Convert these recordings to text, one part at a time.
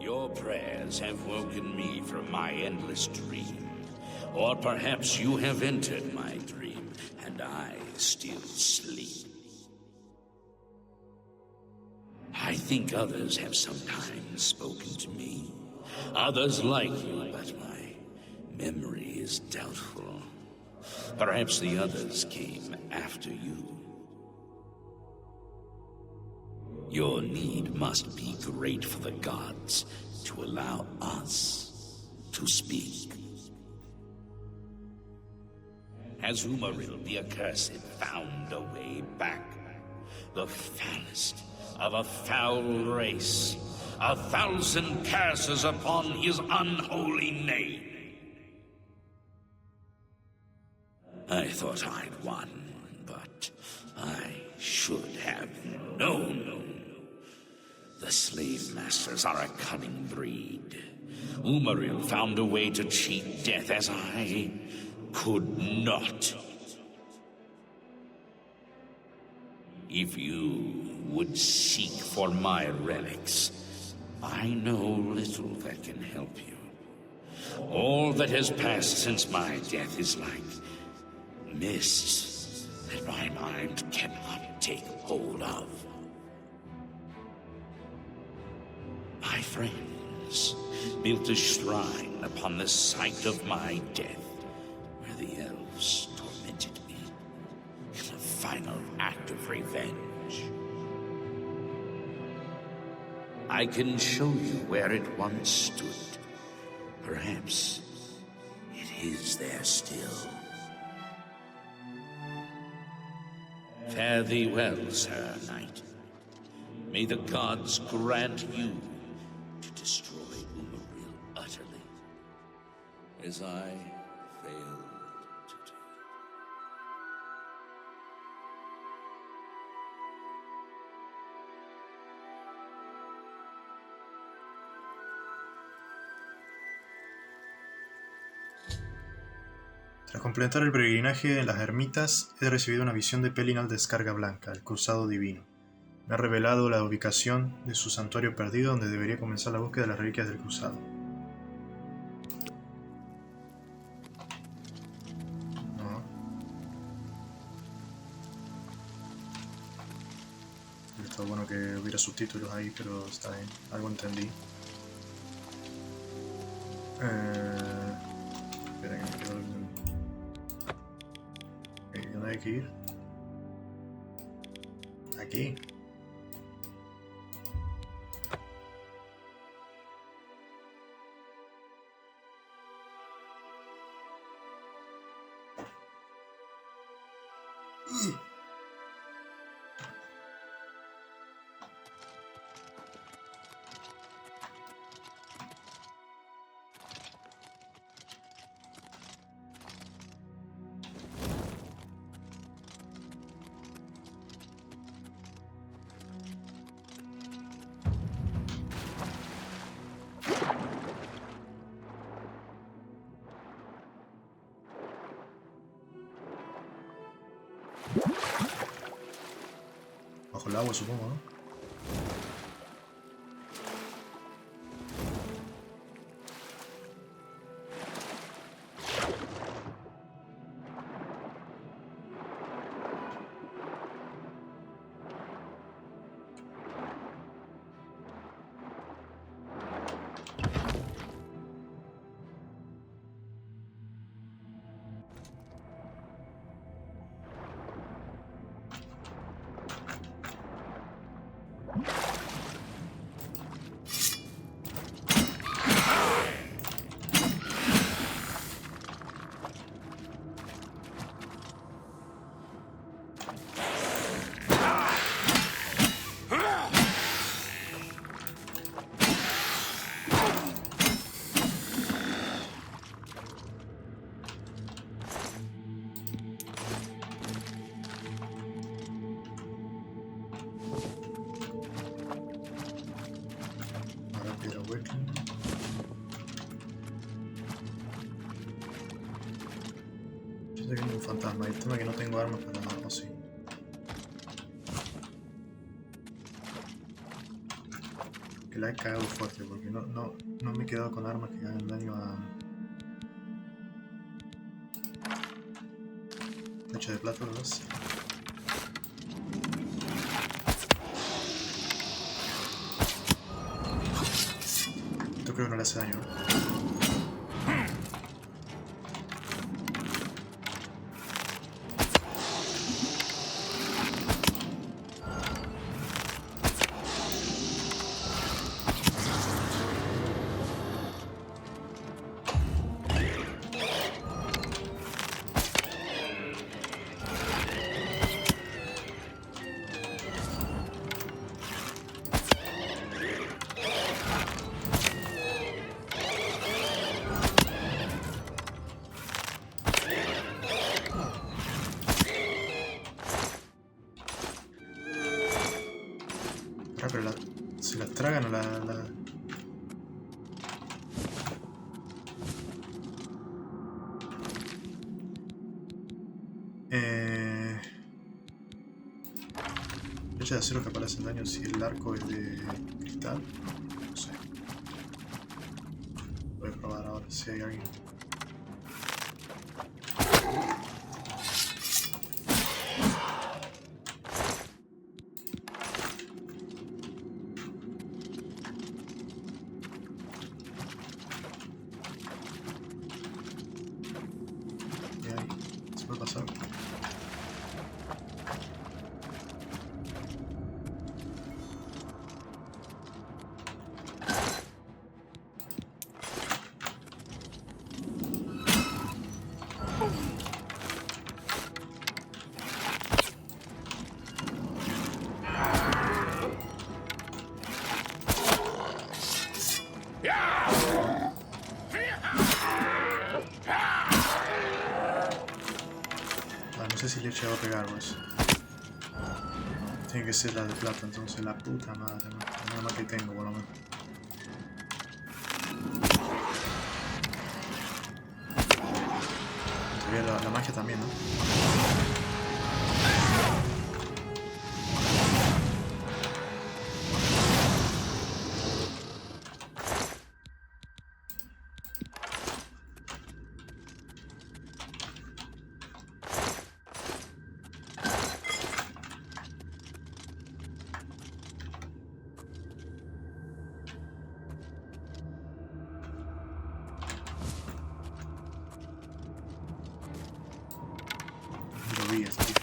Your prayers have woken me from my endless dream. Or perhaps you have entered my dream, and I still sleep. I think others have sometimes spoken to me. Others like you, but my memory is doubtful. Perhaps the others came after you. Your need must be great for the gods to allow us to speak. Has Umaril the Accursed found a way back? The foulest of a foul race. 1,000 curses upon his unholy name. I thought I'd won, but I should have known. The slave masters are a cunning breed. Umaril found a way to cheat death as I could not. If you would seek for my relics, I know little that can help you. All that has passed since my death is like mist that my mind cannot take hold of. My friends built a shrine upon the site of my death, where the elves tormented me in a final act of revenge. I can show you where it once stood. Perhaps it is there still. Fare thee well, Sir Knight. May the gods grant you to destroy Umaril utterly, as I failed to do. Tras completar el peregrinaje en las ermitas, he recibido una visión de Pelinal descarga blanca, el cruzado divino. Me ha revelado la ubicación de su santuario perdido, donde debería comenzar la búsqueda de las reliquias del cruzado. No. Está bueno que hubiera subtítulos ahí, pero está bien. Algo entendí. Espera que me quedo... ¿Dónde hay que ir? Aquí. Bajo el agua, supongo, ¿no? Yo estoy viendo un fantasma. El tema es que no tengo armas para nada, ¿o sí? Ok. que la he cagado fuerte, porque no me he quedado con armas que hagan daño a... Flecha de plata, ¿verdad? Sí. Esto creo que no le hace daño, ¿no? Pero si las tragan o la... Flecha de acero que aparece daño si el arco es de cristal. No sé. Voy a probar ahora si hay alguien. ¿Qué hay? ¿Se puede pasar? No sé si le va a pegar o eso. Tiene que ser la de plata, entonces la puta madre, ¿no? La más que tengo, por lo menos. En teoría la magia también, ¿no? Lo vi, así.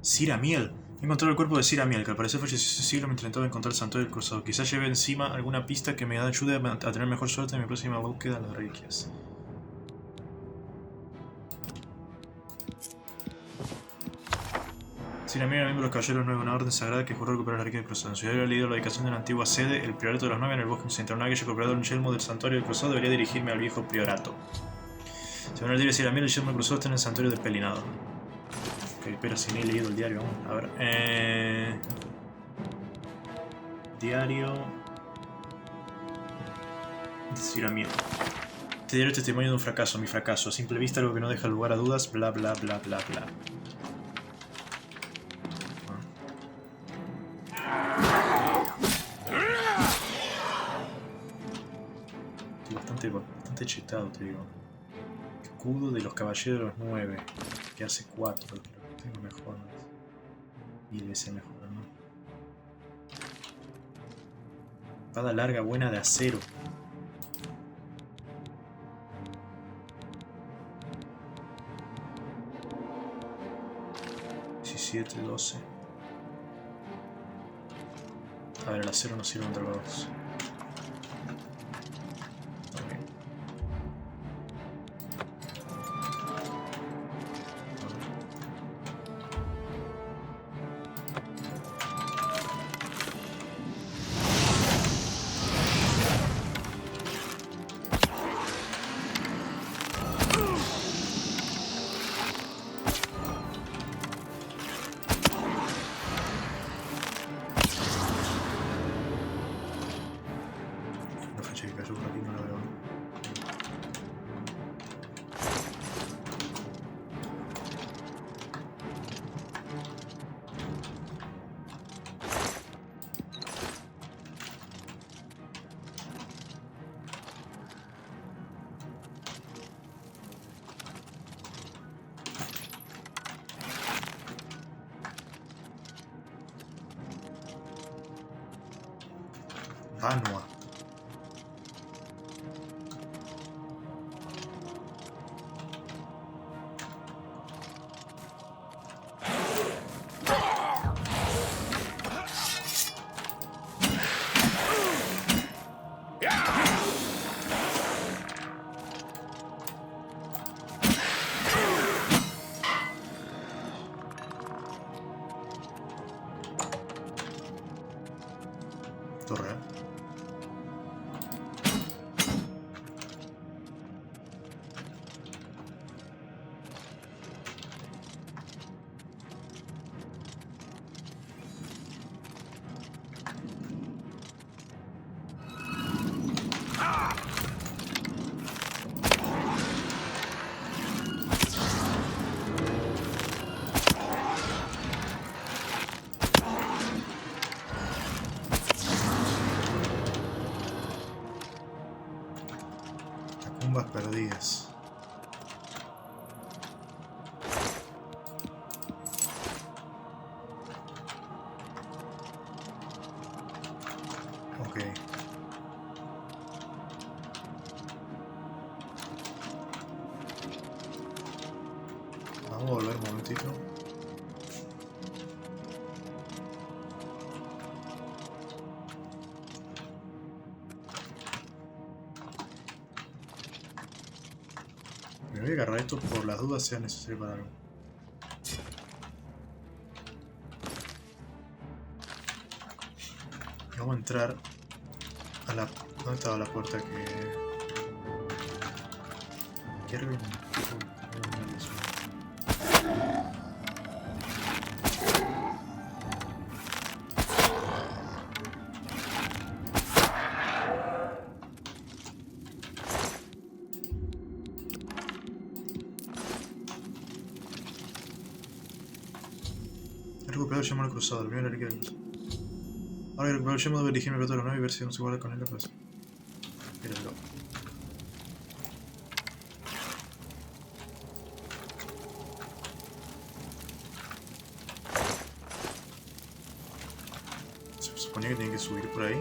Siramiel. He encontrado el cuerpo de Siramiel, que al parecer falleció hace siglo mientras intentaba encontrar el santuario del cruzado. Quizás lleve encima alguna pista que me ayude a tener mejor suerte en mi próxima búsqueda de las reliquias. Siramiel era miembro de los Caballeros Nueve, una orden sagrada que juró recuperar las reliquias del cruzado. Si hubiera leído la ubicación de la antigua sede, el priorato de los Nueve en el bosque central, aquello que el operador yelmo del santuario del cruzado debería dirigirme al viejo priorato. Según el diario Siramiel, el yelmo del cruzado está en el santuario de Pelinal. Ok, espera, si ni he leído el diario aún. A ver, diario... Siramiel. Este diario es testimonio de un fracaso, mi fracaso. A simple vista, algo que no deja lugar a dudas, bla bla bla bla bla. Estoy bastante chetado, te digo. Escudo de los caballeros de los 9, que hace 4, pero tengo mejor, ¿no? Y de ese mejor, ¿no? Espada larga buena de acero. $17, $12. A ver, el acero no sirve contra los... No flecha que cayó por aquí, no la veo. Anua. Torre. Tumbas perdidas. Ok. Vamos a volver un momentito. Me voy a agarrar esto por las dudas sea necesario para algo. Y vamos a entrar a la... ¿Dónde estaba la puerta que...? Quiero un... He recuperado el llamo al cruzado, el primero reliquia del cruzado. Ahora he recuperado el llamo, debo dirigirme a los 9 y ver si no se guarda con él la cosa. Míralo. Se suponía que tiene que subir por ahí.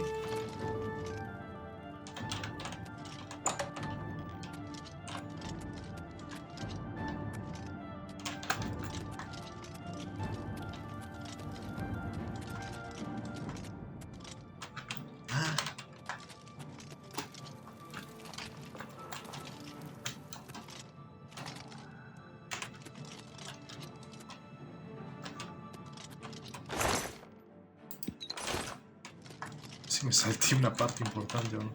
Si me salté una parte importante o no.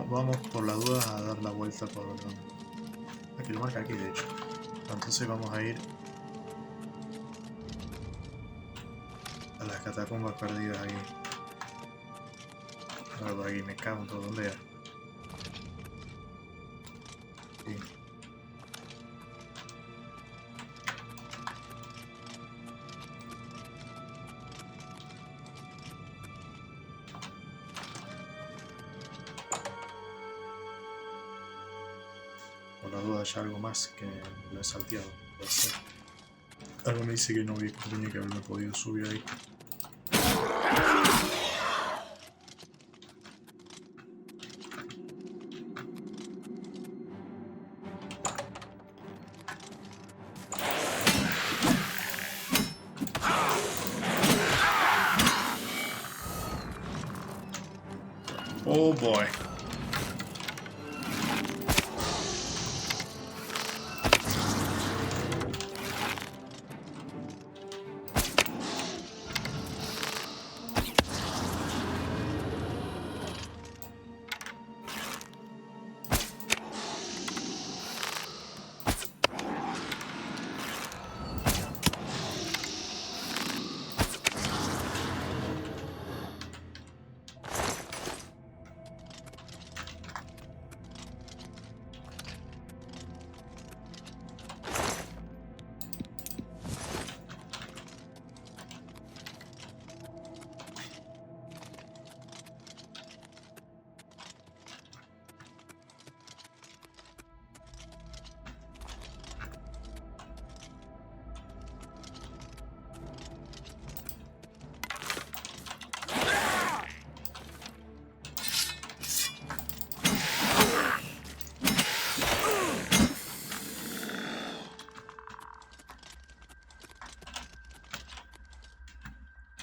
Vamos por la duda a dar la vuelta por... Aquí lo marca aquí de hecho. Entonces vamos a ir a las catacumbas perdidas ahí. Ahora por aquí me cago en todo. ¿Dónde era? Sí. duda haya algo más que lo he salteado. Puede ser. Algo me dice que no vi, que tenía que haberme podido subir ahí. Oh boy.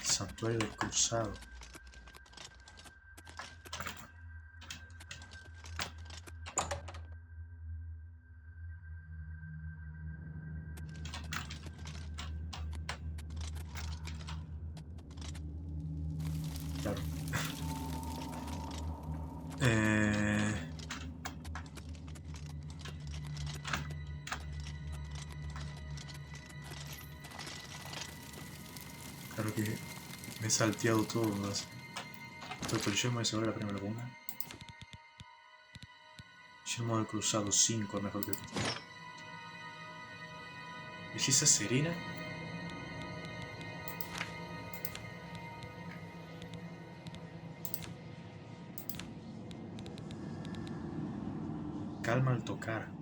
Santuario del Cruzado. Claro. Claro que me he salteado todo. Esto el yelmo de seguro la primera una. Yelmo del Cruzado 5 mejor que esto. Belleza serena. Calma al tocar.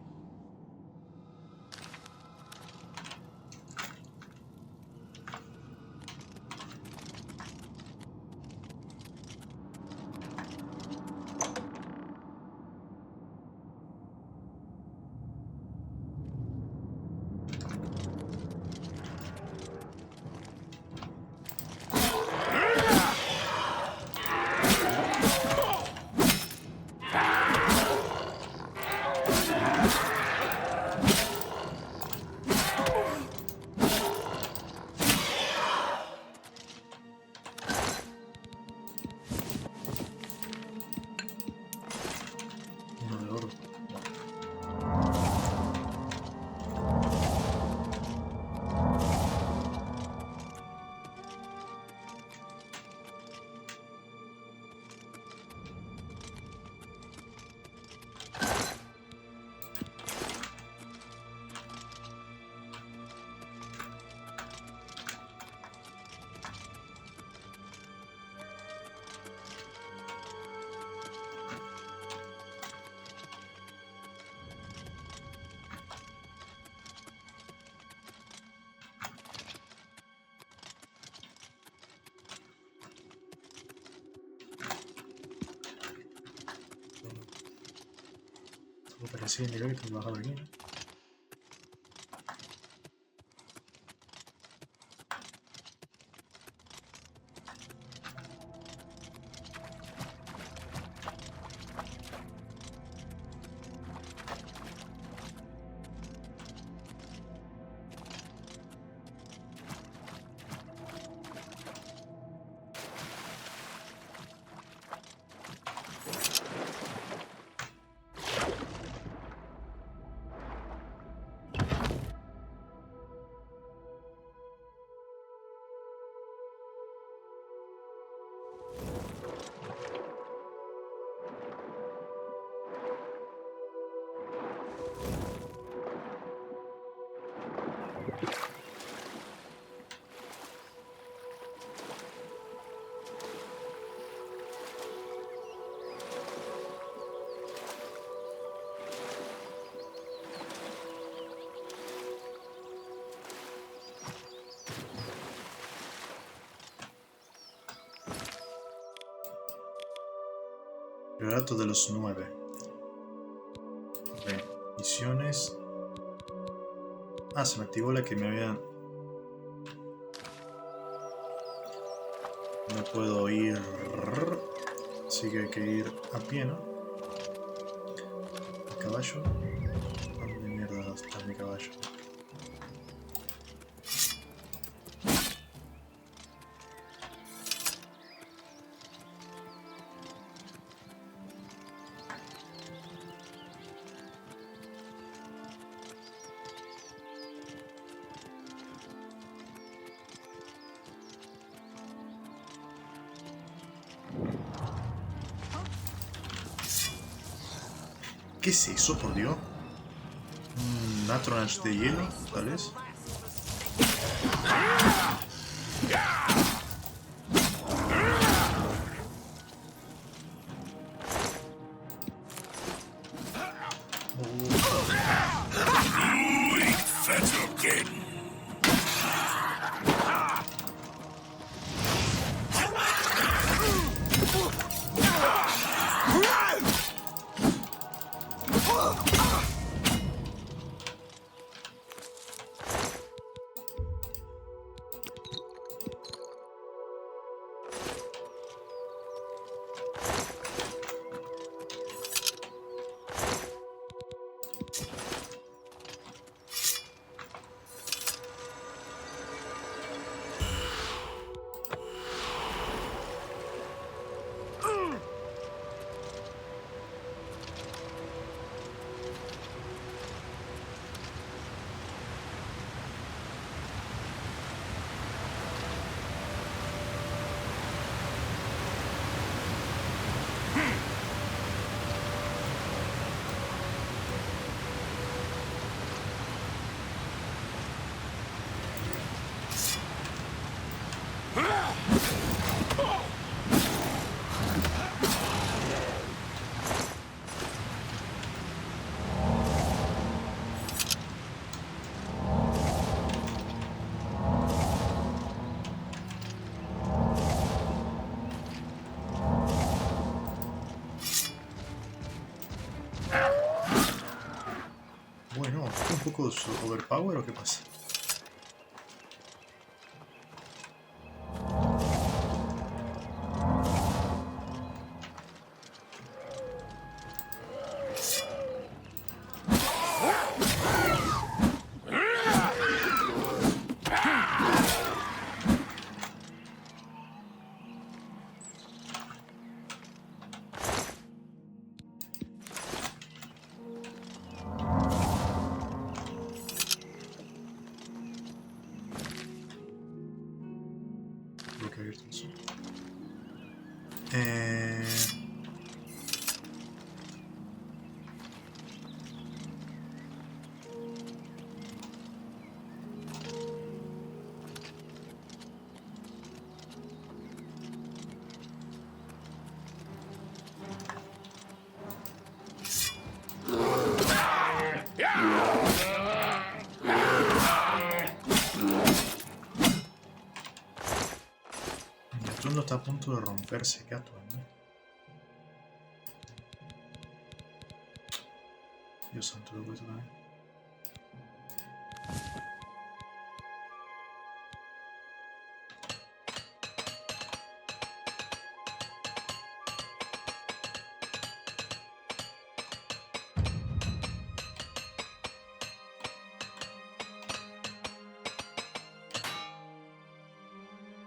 Uno de oro. Todo parecía indicar que esto bajaba aquí, ¿no? Relato de los 9. Ok, misiones. Ah, se me activó la que me había... No puedo ir... Así que hay que ir a pie, ¿no? ¿A caballo? ¿Dónde mierda está mi caballo? ¿Qué es eso, por Dios? ¿Un Atronach de hielo, tal vez? Bueno, ¿es un poco overpower o qué pasa? Creo que he abierto eso. El trono está a punto de romperse, qué atuendo. Dios santo, lo que esto también.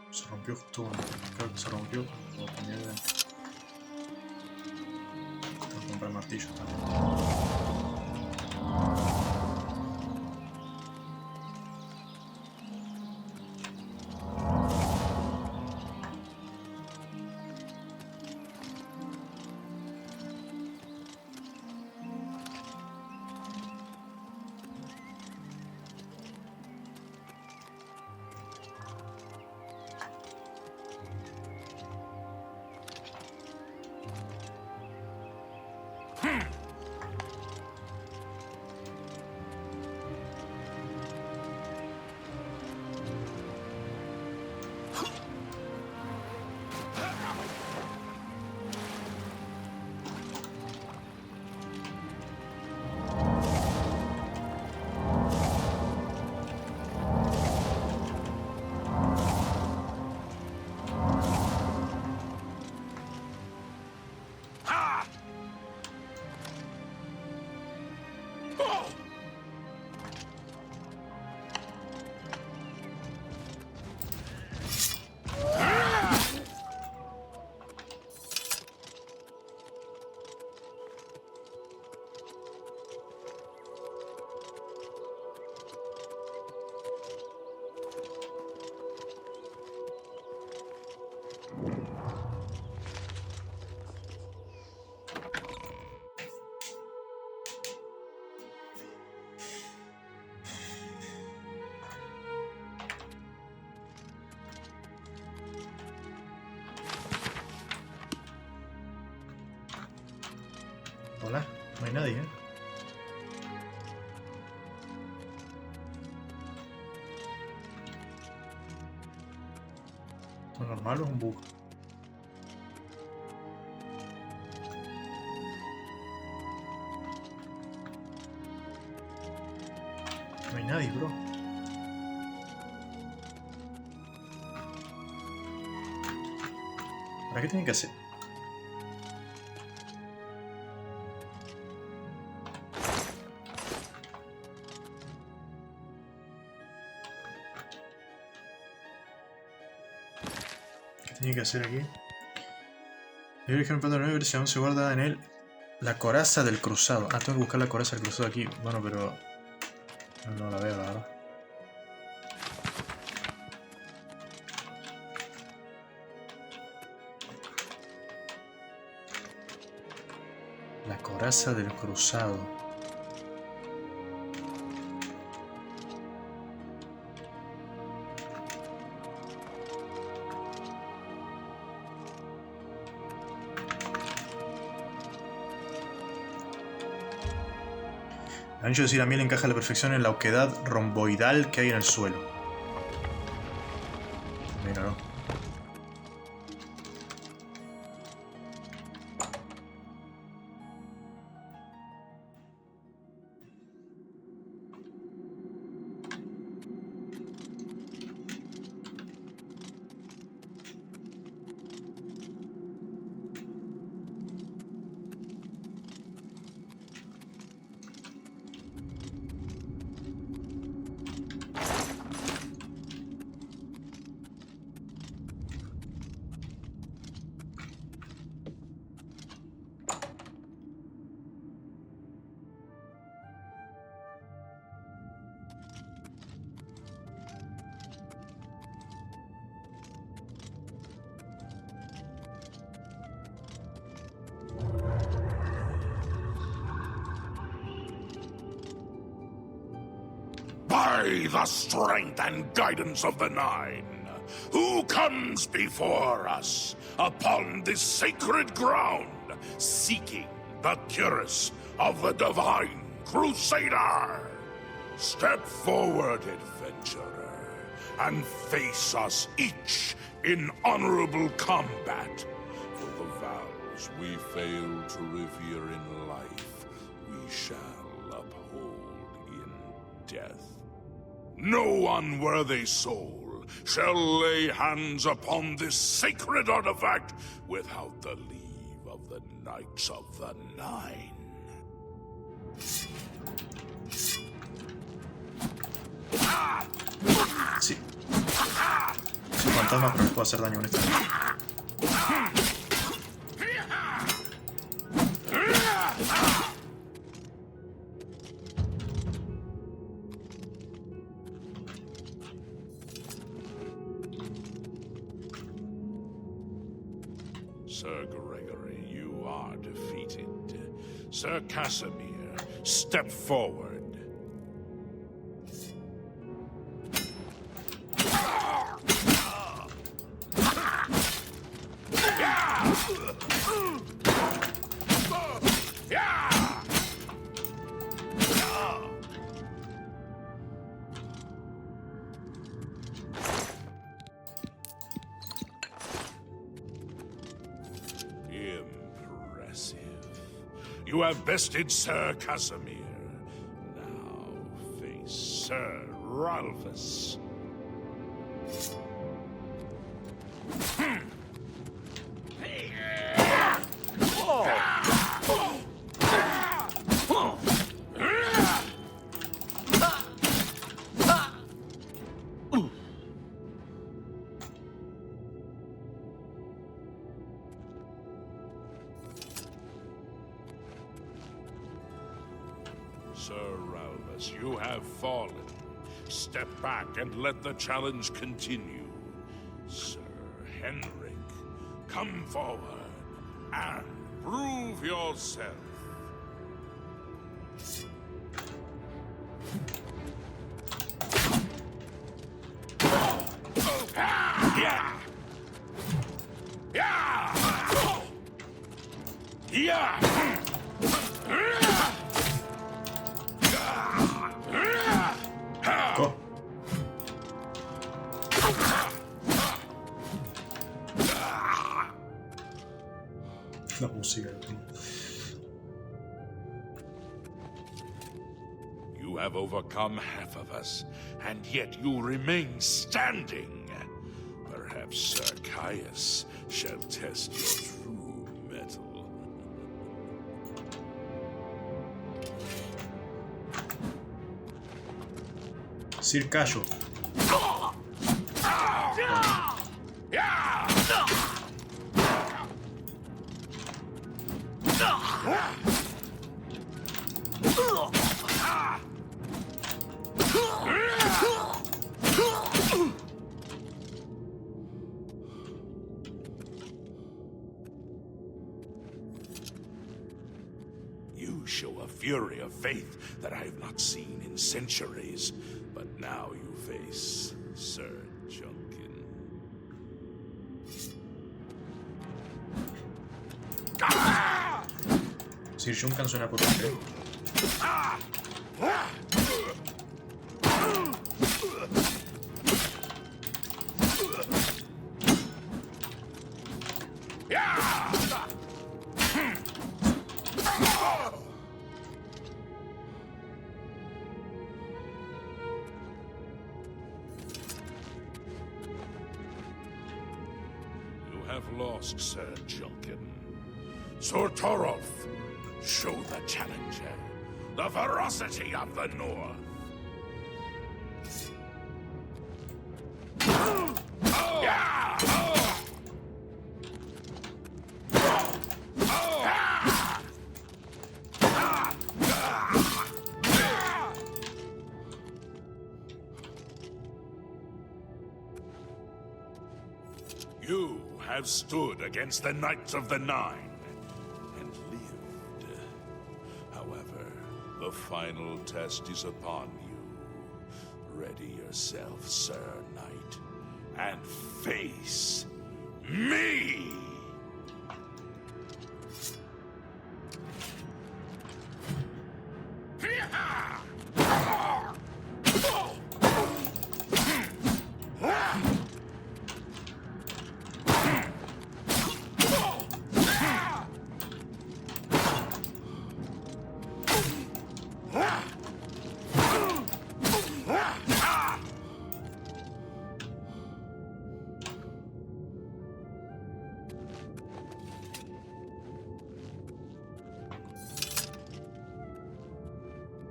Se rompió justo cuando... Creo que se rompió cuando tenía que... Tengo que comprar martillos también. Hola, no hay nadie, ¿eh? ¿Esto es normal o es un bug? No hay nadie, bro. ¿Para qué tienen que hacer? ¿Qué tiene que hacer aquí? El origen del nuevo versión se guarda en él la coraza del cruzado. Ah, tengo que buscar la coraza del cruzado aquí. Bueno, pero no la veo, la verdad. La coraza del cruzado. El anillo de Ciramiel encaja a la perfección en la oquedad romboidal que hay en el suelo. Mira, ¿no? By the strength and guidance of the Nine, who comes before us upon this sacred ground, seeking the cuirass of the Divine Crusader? Step forward, adventurer, and face us each in honorable combat. For the vows we fail to revere in life, we shall uphold in death. No unworthy soul shall lay hands upon this sacred artifact without the leave of the Knights of the Nine. Sí. Es un fantasma, pero no puedo hacer daño con esto. Sir Gregory, you are defeated. Sir Casimir, step forward. Impressive. You have bested Sir Casimir. Now face Sir Ralphus. Sir Ralphus, you have fallen. Step back and let the challenge continue. Sir Henrik, come forward and prove yourself. Yeah! Yeah! Yeah! Oh. La música. You have overcome half of us, and yet you remain standing. Perhaps Sir Caius shall test your true mettle. Sir Cayo. You show a fury of faith that I have not seen in centuries, but now you face Sir Junkin. Sir Junkin suena potente. You have lost, Sir Junkin. Sir Torolf, show the challenger the ferocity of the North. You have stood against the Knights of the Nine and lived. However, the final test is upon you. Ready yourself, Sir Knight, and face me!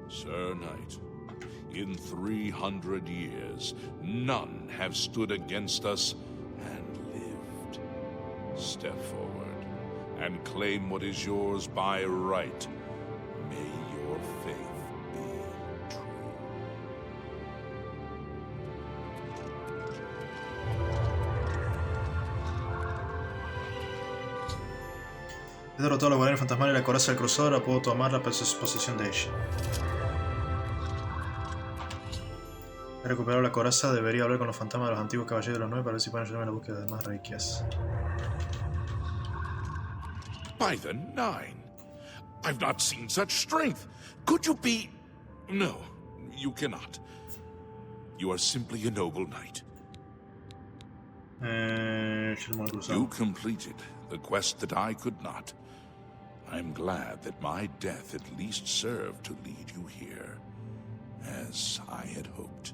Sir Knight, in 300 years, none have stood against us and lived. Step forward and claim what is yours by right. May your faith be true. He derrotado a la guardia fantasmal y la coraza del cruzador. Ahora puedo tomar la posesión de ella. He recuperado la coraza. Debería hablar con los fantasmas de los antiguos caballeros de los 9 para ver si pueden ayudarme en la búsqueda de más reliquias. By the Nine! I've not seen such strength! Could you be... No, you cannot. You are simply a noble knight. You completed the quest that I could not. I'm glad that my death at least served to lead you here, as I had hoped.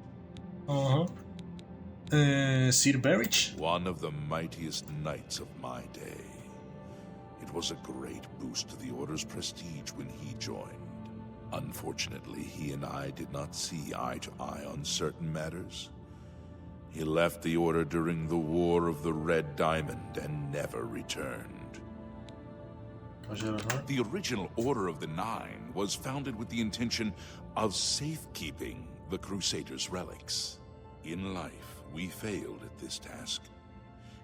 Sir Berich? One of the mightiest knights of my day. It was a great boost to the Order's prestige when he joined. Unfortunately, he and I did not see eye to eye on certain matters. He left the Order during the War of the Red Diamond and never returned. The original Order of the Nine was founded with the intention of safekeeping the Crusaders' relics. In life, we failed at this task.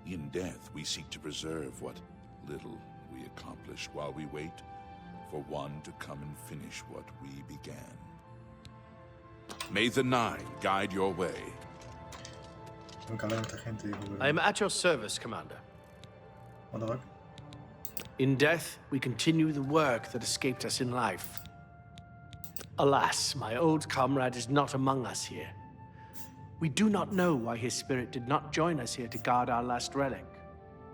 In death, we seek to preserve what little we accomplish while we wait for one to come and finish what we began. May the Nine guide your way. I'm at your service, Commander. What the fuck? In death, we continue the work that escaped us in life. Alas, my old comrade is not among us here. We do not know why his spirit did not join us here to guard our last relic.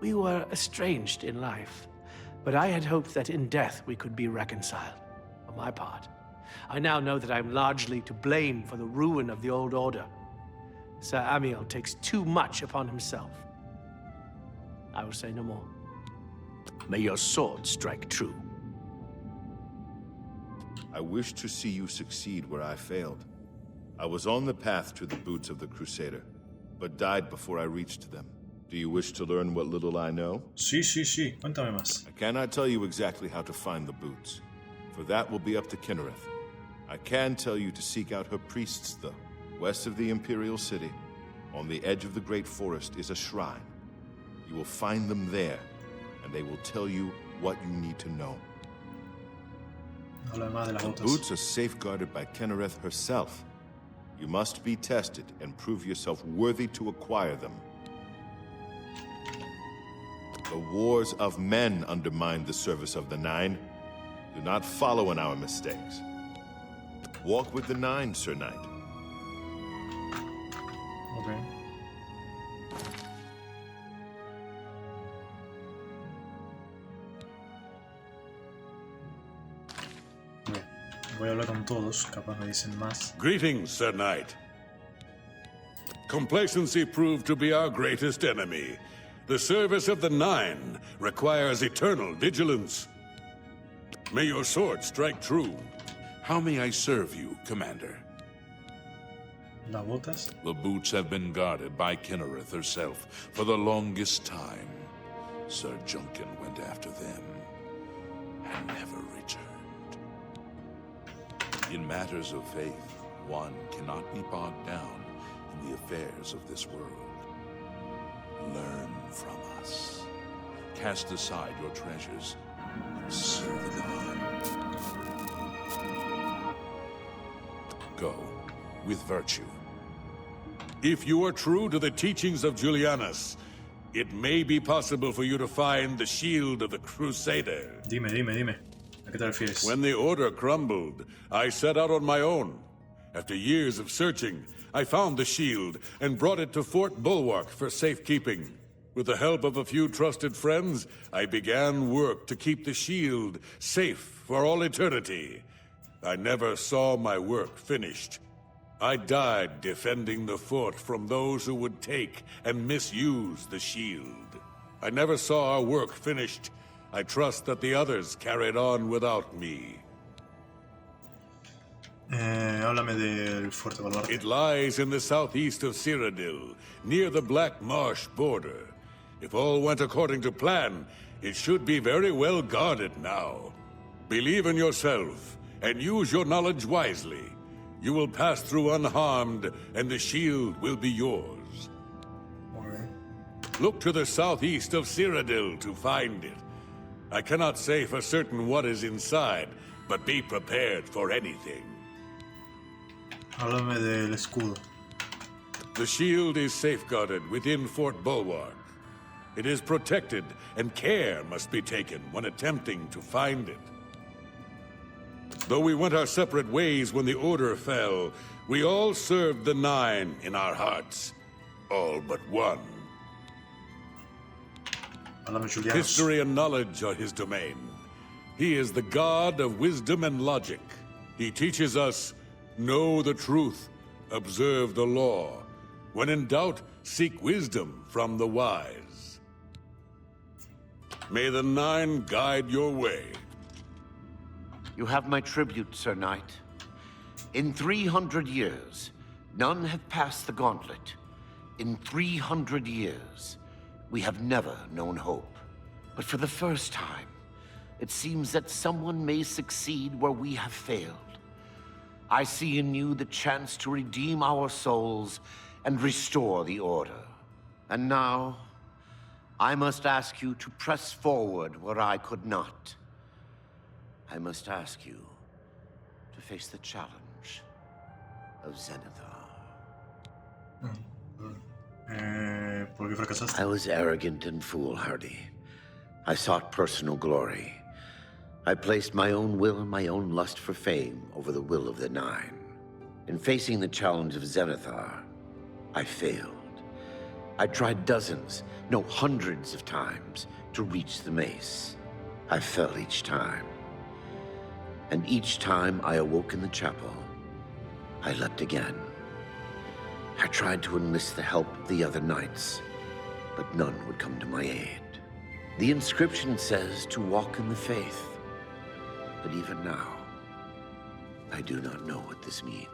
We were estranged in life, but I had hoped that in death we could be reconciled. For my part, I now know that I am largely to blame for the ruin of the old order. Sir Amiel takes too much upon himself. I will say no more. May your sword strike true. I wish to see you succeed where I failed. I was on the path to the boots of the Crusader, but died before I reached them. Do you wish to learn what little I know? Sí. Cuéntame más. I cannot tell you exactly how to find the boots, for that will be up to Kinnereth. I can tell you to seek out her priests, though. West of the Imperial City, on the edge of the Great Forest, is a shrine. You will find them there, and they will tell you what you need to know. Habla más de las The botas. boots are safeguarded by Kinnereth herself. You must be tested and prove yourself worthy to acquire them. The wars of men undermine the service of the Nine. Do not follow in our mistakes. Walk with the Nine, Sir Knight. Ok. Bien. Voy a hablar con todos, capaz me dicen más. Greetings, Sir Knight. Complacency proved to be our greatest enemy. The service of the Nine requires eternal vigilance. May your sword strike true. How may I serve you, Commander? Las botas. The boots have been guarded by Kinnereth herself for the longest time. Sir Junkin went after them and never returned. In matters of faith, one cannot be bogged down in the affairs of this world. Learn from us. Cast aside your treasures and serve the divine. Go with virtue. If you are true to the teachings of Julianus, it may be possible for you to find the shield of the Crusader. Dime. ¿A qué te refieres? When the order crumbled, I set out on my own. After years of searching, I found the shield and brought it to Fort Bulwark for safekeeping. With the help of a few trusted friends, I began work to keep the shield safe for all eternity. I never saw my work finished. I died defending the fort from those who would take and misuse the shield. I never saw our work finished. I trust that the others carried on without me. Háblame del Fuerte Baluarte. It lies in the southeast of Cyrodiil, near the Black Marsh border. If all went according to plan, it should be very well guarded now. Believe in yourself, and use your knowledge wisely. You will pass through unharmed, and the shield will be yours. Okay. Look to the southeast of Cyrodiil to find it. I cannot say for certain what is inside, but be prepared for anything. Háblame del escudo. The shield is safeguarded within Fort Bulwark. It is protected, and care must be taken when attempting to find it. Though we went our separate ways when the Order fell, we all served the Nine in our hearts. All but one. Háblame Julianus. History and knowledge are his domain. He is the god of wisdom and logic. He teaches us, know the truth, observe the law. When in doubt, seek wisdom from the wise. May the Nine guide your way. You have my tribute, Sir Knight. In 300 years, none have passed the gauntlet. In 300 years, we have never known hope. But for the first time, it seems that someone may succeed where we have failed. I see in you the chance to redeem our souls and restore the Order. And now, I must ask you to press forward where I could not. I must ask you to face the challenge of Zenithar. ¿Por qué fracasaste? I was arrogant and foolhardy. I sought personal glory. I placed my own will and my own lust for fame over the will of the Nine. In facing the challenge of Zenithar, I failed. I tried dozens, no hundreds of times to reach the mace. I fell each time. And each time I awoke in the chapel, I leapt again. I tried to enlist the help of the other knights, but none would come to my aid. The inscription says to walk in the faith, but even now, I do not know what this means.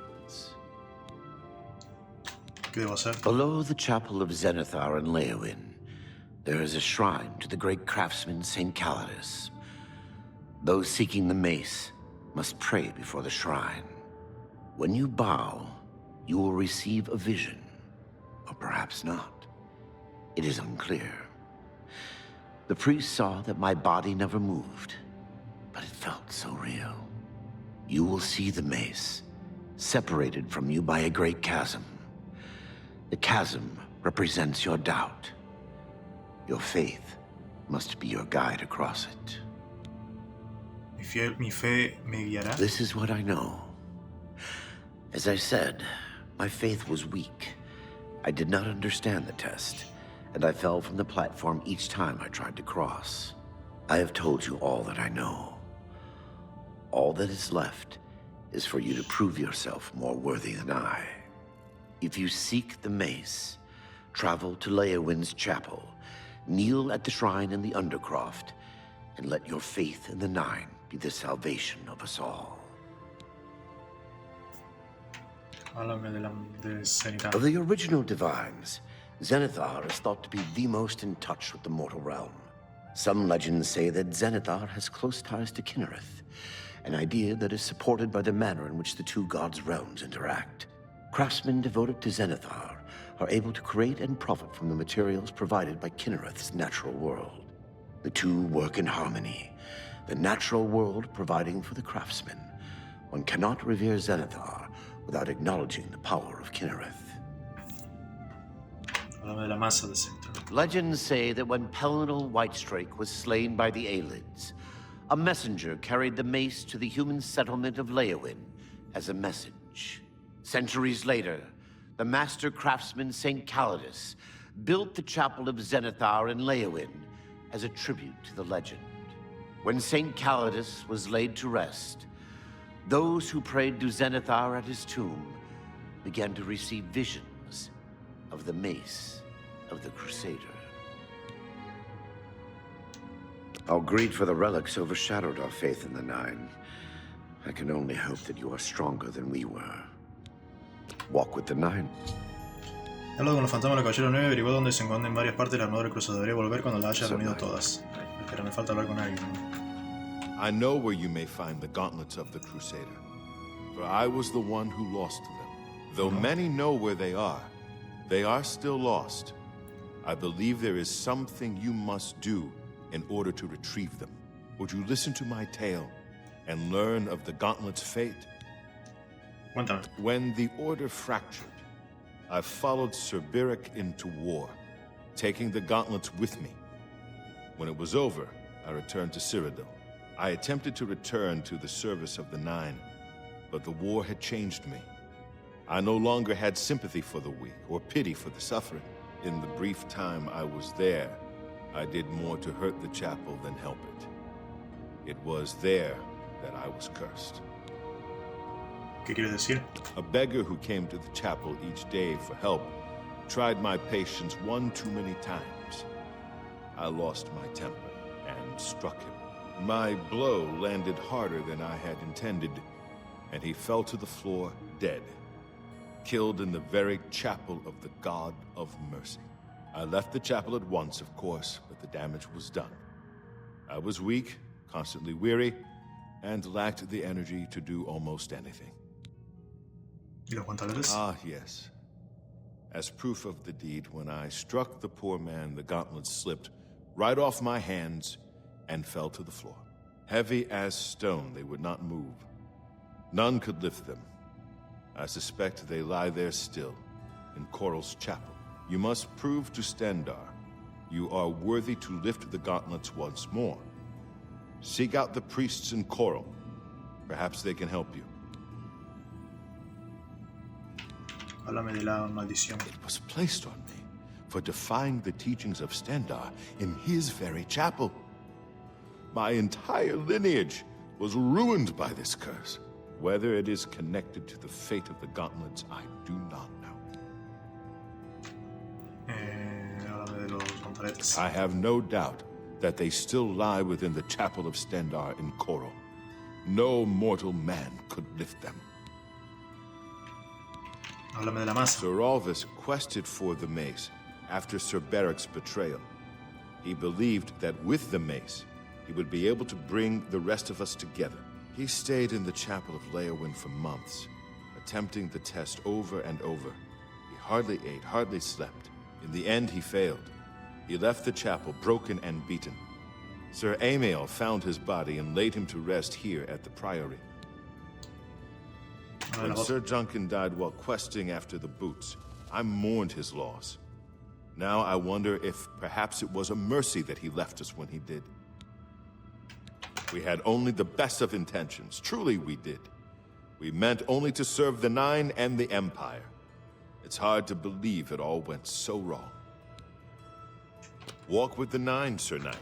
¿Qué debo hacer? Below the chapel of Zenithar and Leowyn, there is a shrine to the great craftsman St. Calidus. Those seeking the mace must pray before the shrine. When you bow, you will receive a vision, or perhaps not. It is unclear. The priest saw that my body never moved, but it felt so real. You will see the mace, separated from you by a great chasm. The chasm represents your doubt. Your faith must be your guide across it. Mi fe me guiará. This is what I know. As I said, my faith was weak. I did not understand the test, and I fell from the platform each time I tried to cross. I have told you all that I know. All that is left is for you to prove yourself more worthy than I. If you seek the mace, travel to Leowyn's chapel, kneel at the shrine in the Undercroft, and let your faith in the Nine be the salvation of us all. Háblame de Zenithar. Of the original divines, Zenithar is thought to be the most in touch with the mortal realm. Some legends say that Zenithar has close ties to Kinnereth, an idea that is supported by the manner in which the two gods' realms interact. Craftsmen devoted to Zenithar are able to create and profit from the materials provided by Kinnereth's natural world. The two work in harmony, the natural world providing for the craftsmen. One cannot revere Zenithar without acknowledging the power of Kinnereth. Háblame de la masa de Zenithar. Legends say that when Pelinal Whitestrake was slain by the Aelids, a messenger carried the mace to the human settlement of Leowyn as a message. Centuries later, the master craftsman St. Calidus built the chapel of Zenithar in Leowyn as a tribute to the legend. When St. Calidus was laid to rest, those who prayed to Zenithar at his tomb began to receive visions of the mace of the Crusader. Our greed for the relics overshadowed our faith in the Nine. I can only hope that you are stronger than we were. Walk with the Nine. He hablado con los fantasmas del Caballero 9 y averiguó dónde se encuentran varias partes de la armadura del cruzado. Debería volver cuando las haya reunido todas. Pero me falta hablar con alguien. I know where you may find the gauntlets of the Crusader, for I was the one who lost them. Though many know where they are still lost. I believe there is something you must do in order to retrieve them. Would you listen to my tale and learn of the gauntlet's fate? Cuéntame. When the Order fractured, I followed Sir Beric into war, taking the gauntlets with me. When it was over, I returned to Cyrodiil. I attempted to return to the service of the Nine, but the war had changed me. I no longer had sympathy for the weak or pity for the suffering. In the brief time I was there, I did more to hurt the chapel than help it. It was there that I was cursed. ¿Qué quieres decir? A beggar who came to the chapel each day for help tried my patience one too many times. I lost my temper and struck him. My blow landed harder than I had intended, and he fell to the floor dead, killed in the very chapel of the God of Mercy. I left the chapel at once, of course, but the damage was done. I was weak, constantly weary, and lacked the energy to do almost anything. ¿Y los guantaletes? Ah, yes. As proof of the deed, when I struck the poor man, the gauntlets slipped right off my hands and fell to the floor. Heavy as stone, they would not move. None could lift them. I suspect they lie there still, in Coral's chapel. You must prove to Stendarr You are worthy to lift the gauntlets once more. Seek out the priests in Coral. Perhaps they can help you. Háblame de la maldición. It was placed on me for defying the teachings of Stendar in his very chapel. My entire lineage was ruined by this curse. Whether it is connected to the fate of the gauntlets, I do not know. Háblame de los guantaletes. I have no doubt that they still lie within the chapel of Stendar in Coral. No mortal man could lift them. Háblame de la masa. Sir Alvis quested for the mace after Sir Beric's betrayal. He believed that with the mace, he would be able to bring the rest of us together. He stayed in the chapel of Leowyn for months, attempting the test over and over. He hardly ate, hardly slept. In the end, he failed. He left the chapel broken and beaten. Sir Amael found his body and laid him to rest here at the Priory. When Sir Juncan died while questing after the boots, I mourned his loss. Now I wonder if perhaps it was a mercy that he left us when he did. We had only the best of intentions. Truly we did. We meant only to serve the Nine and the Empire. It's hard to believe it all went so wrong. Walk with the Nine, Sir Knight.